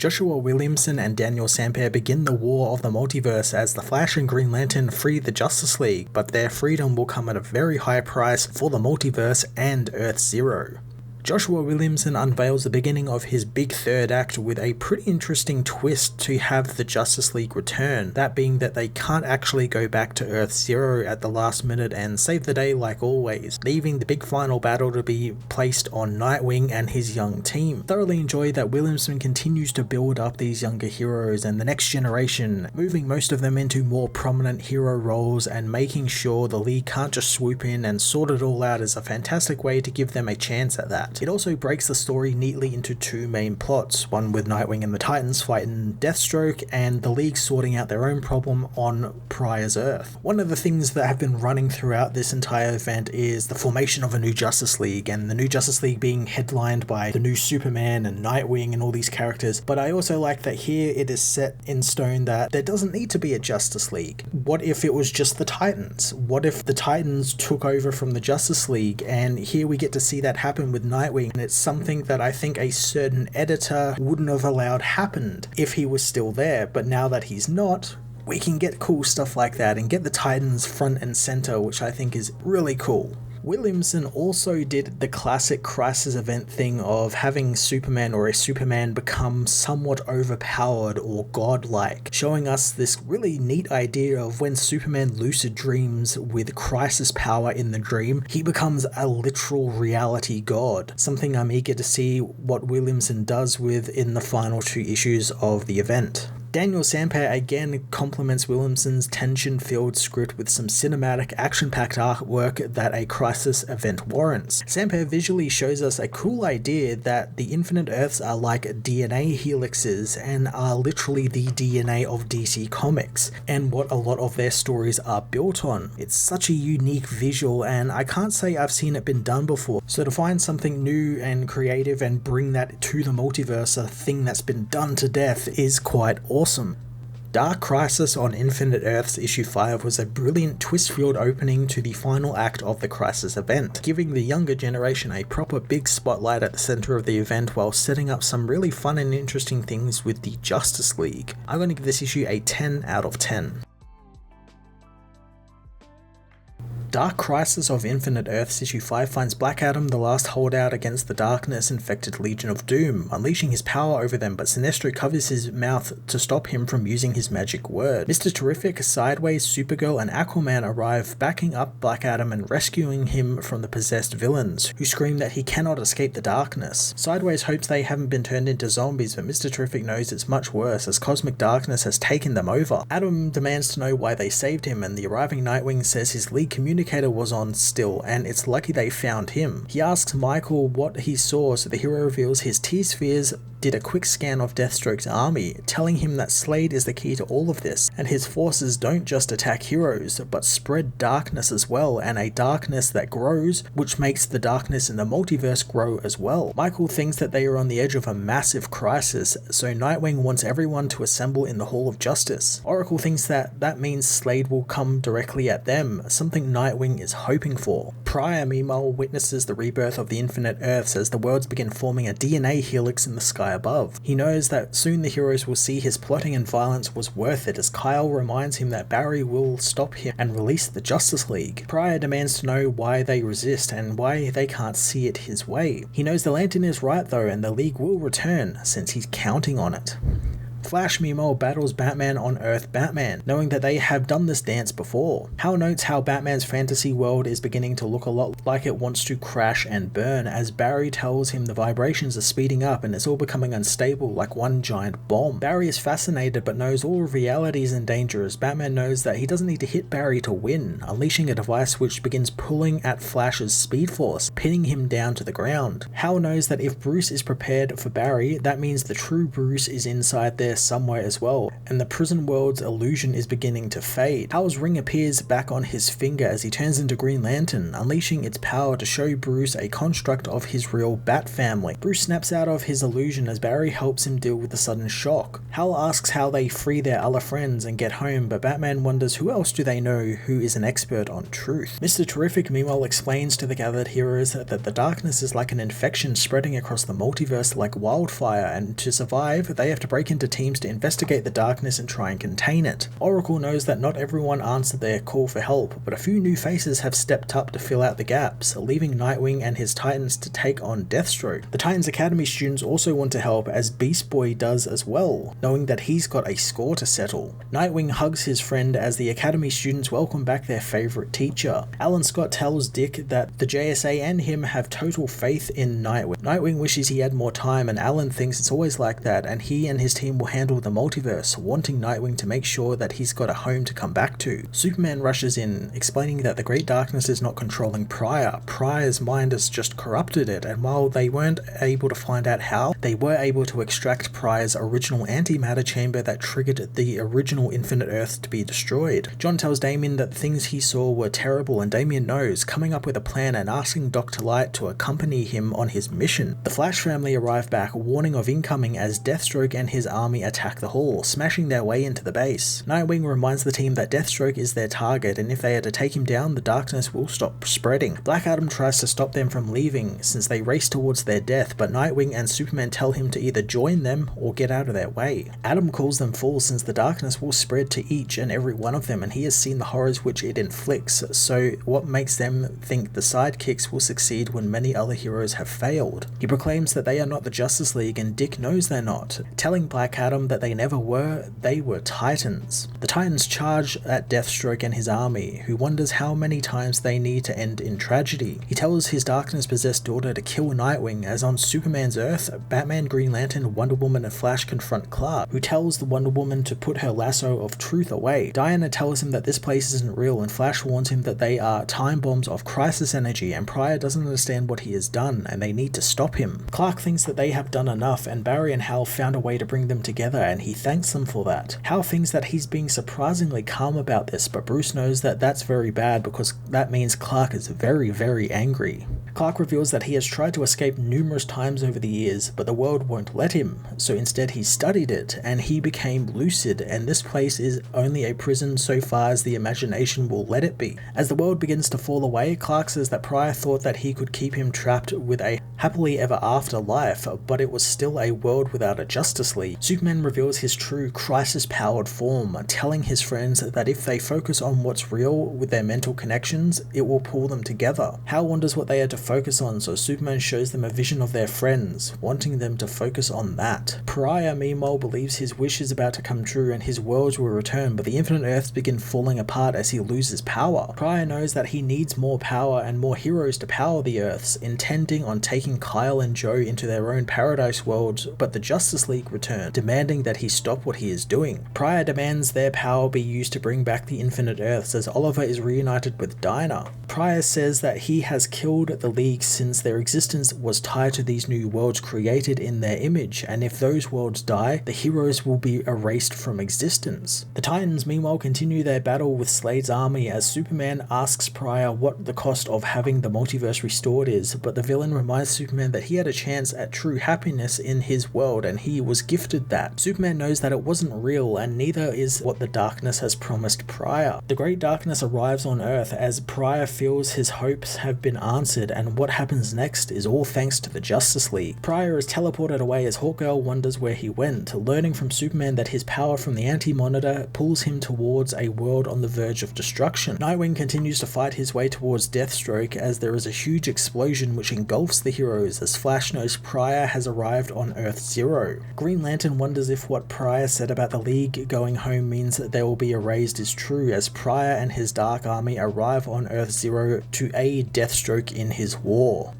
Joshua Williamson and Daniel Sampere begin the war of the multiverse as the Flash and Green Lantern free the Justice League, but their freedom will come at a very high price for the multiverse and Earth Zero. Joshua Williamson unveils the beginning of his big third act with a pretty interesting twist to have the Justice League return, that being that they can't actually go back to Earth Zero at the last minute and save the day like always, leaving the big final battle to be placed on Nightwing and his young team. Thoroughly enjoy that Williamson continues to build up these younger heroes and the next generation, moving most of them into more prominent hero roles and making sure the League can't just swoop in and sort it all out is a fantastic way to give them a chance at that. It also breaks the story neatly into two main plots, one with Nightwing and the Titans fighting Deathstroke and the League sorting out their own problem on Prior's Earth. One of the things that have been running throughout this entire event is the formation of a new Justice League, and the new Justice League being headlined by the new Superman and Nightwing and all these characters, but I also like that here it is set in stone that there doesn't need to be a Justice League. What if it was just the Titans? What if the Titans took over from the Justice League? And here we get to see that happen with Nightwing, and it's something that I think a certain editor wouldn't have allowed happened if he was still there, but now that he's not, we can get cool stuff like that and get the Titans front and center, which I think is really cool. Williamson also did the classic Crisis event thing of having Superman or a Superman become somewhat overpowered or godlike, showing us this really neat idea of when Superman lucid dreams with Crisis power in the dream, he becomes a literal reality god, something I'm eager to see what Williamson does with in the final two issues of the event. Daniel Sampere again compliments Williamson's tension-filled script with some cinematic, action-packed artwork that a Crisis event warrants. Sampere visually shows us a cool idea that the Infinite Earths are like DNA helixes and are literally the DNA of DC Comics, and what a lot of their stories are built on. It's such a unique visual, and I can't say I've seen it been done before, so to find something new and creative and bring that to the multiverse, a thing that's been done to death, is quite awesome. Dark Crisis on Infinite Earths issue 5 was a brilliant twist-filled opening to the final act of the Crisis event, giving the younger generation a proper big spotlight at the center of the event while setting up some really fun and interesting things with the Justice League. I'm going to give this issue a 10 out of 10. Dark Crisis of Infinite Earths issue 5 finds Black Adam the last holdout against the darkness-infected Legion of Doom, unleashing his power over them, but Sinestro covers his mouth to stop him from using his magic word. Mr. Terrific, Sideways, Supergirl, and Aquaman arrive, backing up Black Adam and rescuing him from the possessed villains, who scream that he cannot escape the darkness. Sideways hopes they haven't been turned into zombies, but Mr. Terrific knows it's much worse, as cosmic darkness has taken them over. Adam demands to know why they saved him, and the arriving Nightwing says his League communicator was on still, and it's lucky they found him. He asks Michael what he saw, so the hero reveals his T-spheres did a quick scan of Deathstroke's army, telling him that Slade is the key to all of this, and his forces don't just attack heroes, but spread darkness as well, and a darkness that grows, which makes the darkness in the multiverse grow as well. Michael thinks that they are on the edge of a massive crisis, so Nightwing wants everyone to assemble in the Hall of Justice. Oracle thinks that means Slade will come directly at them, something Nightwing is hoping for. Prior, meanwhile, witnesses the rebirth of the Infinite Earths as the worlds begin forming a DNA helix in the sky above. He knows that soon the heroes will see his plotting and violence was worth it, as Kyle reminds him that Barry will stop him and release the Justice League. Prior demands to know why they resist and why they can't see it his way. He knows the Lantern is right though, and the League will return, since he's counting on it. Flash, meanwhile, battles Batman on Earth Batman, knowing that they have done this dance before. Hal notes how Batman's fantasy world is beginning to look a lot like it wants to crash and burn, as Barry tells him the vibrations are speeding up and it's all becoming unstable like one giant bomb. Barry is fascinated but knows all of reality is in danger, as Batman knows that he doesn't need to hit Barry to win, unleashing a device which begins pulling at Flash's speed force, pinning him down to the ground. Hal knows that if Bruce is prepared for Barry, that means the true Bruce is inside there somewhere as well, and the prison world's illusion is beginning to fade. Hal's ring appears back on his finger as he turns into Green Lantern, unleashing its power to show Bruce a construct of his real Bat family. Bruce snaps out of his illusion as Barry helps him deal with the sudden shock. Hal asks how they free their other friends and get home, but Batman wonders who else do they know who is an expert on truth. Mr. Terrific meanwhile explains to the gathered heroes that the darkness is like an infection spreading across the multiverse like wildfire, and to survive, they have to break into teams to investigate the darkness and try and contain it. Oracle knows that not everyone answered their call for help, but a few new faces have stepped up to fill out the gaps, leaving Nightwing and his Titans to take on Deathstroke. The Titans Academy students also want to help, as Beast Boy does as well, knowing that he's got a score to settle. Nightwing hugs his friend as the Academy students welcome back their favourite teacher. Alan Scott tells Dick that the JSA and him have total faith in Nightwing. Nightwing wishes he had more time, and Alan thinks it's always like that, and he and his team will handle the multiverse, wanting Nightwing to make sure that he's got a home to come back to. Superman rushes in, explaining that the Great Darkness is not controlling Prior. Prior's mind has just corrupted it, and while they weren't able to find out how, they were able to extract Prior's original antimatter chamber that triggered the original Infinite Earths to be destroyed. John tells Damian that the things he saw were terrible, and Damian knows, coming up with a plan and asking Dr. Light to accompany him on his mission. The Flash family arrive back, warning of incoming as Deathstroke and his army attack the hall, smashing their way into the base. Nightwing reminds the team that Deathstroke is their target, and if they are to take him down, the darkness will stop spreading. Black Adam tries to stop them from leaving since they race towards their death, but Nightwing and Superman tell him to either join them or get out of their way. Adam calls them fools since the darkness will spread to each and every one of them, and he has seen the horrors which it inflicts, so what makes them think the sidekicks will succeed when many other heroes have failed? He proclaims that they are not the Justice League, and Dick knows they're not, telling Black Adam that they never were, they were Titans. The Titans charge at Deathstroke and his army, who wonders how many times they need to end in tragedy. He tells his darkness-possessed daughter to kill Nightwing, as on Superman's Earth, Batman, Green Lantern, Wonder Woman and Flash confront Clark, who tells the Wonder Woman to put her lasso of truth away. Diana tells him that this place isn't real, and Flash warns him that they are time bombs of crisis energy, and Prior doesn't understand what he has done, and they need to stop him. Clark thinks that they have done enough, and Barry and Hal found a way to bring them together, and he thanks them for that. Hal thinks that he's being surprisingly calm about this, but Bruce knows that that's very bad because that means Clark is very, very angry. Clark reveals that he has tried to escape numerous times over the years, but the world won't let him, so instead he studied it, and he became lucid, and this place is only a prison so far as the imagination will let it be. As the world begins to fall away, Clark says that Prior thought that he could keep him trapped with a happily ever after life, but it was still a world without a Justice League. Superman reveals his true crisis-powered form, telling his friends that if they focus on what's real with their mental connections, it will pull them together. Hal wonders what they are to focus on, so Superman shows them a vision of their friends, wanting them to focus on that. Pariah meanwhile believes his wish is about to come true and his worlds will return, but the Infinite Earths begin falling apart as he loses power. Pariah knows that he needs more power and more heroes to power the Earths, intending on taking Kyle and Joe into their own paradise worlds, but the Justice League return, demanding that he stop what he is doing. Pariah demands their power be used to bring back the Infinite Earths as Oliver is reunited with Dinah. Pariah says that he has killed the League since their existence was tied to these new worlds created in their image, and if those worlds die, the heroes will be erased from existence. The Titans meanwhile continue their battle with Slade's army as Superman asks Pariah what the cost of having the multiverse restored is, but the villain reminds Superman that he had a chance at true happiness in his world and he was gifted that. Superman knows that it wasn't real, and neither is what the darkness has promised Pariah. The Great Darkness arrives on Earth as Pariah feels his hopes have been answered, and what happens next is all thanks to the Justice League. Pariah is teleported away as Hawkgirl wonders where he went, learning from Superman that his power from the Anti-Monitor pulls him towards a world on the verge of destruction. Nightwing continues to fight his way towards Deathstroke as there is a huge explosion which engulfs the heroes as Flash knows Pariah has arrived on Earth Zero. Green Lantern wonders if what Pariah said about the League going home means that they will be erased is true as Pariah and his Dark Army arrive on Earth Zero to aid Deathstroke in his war.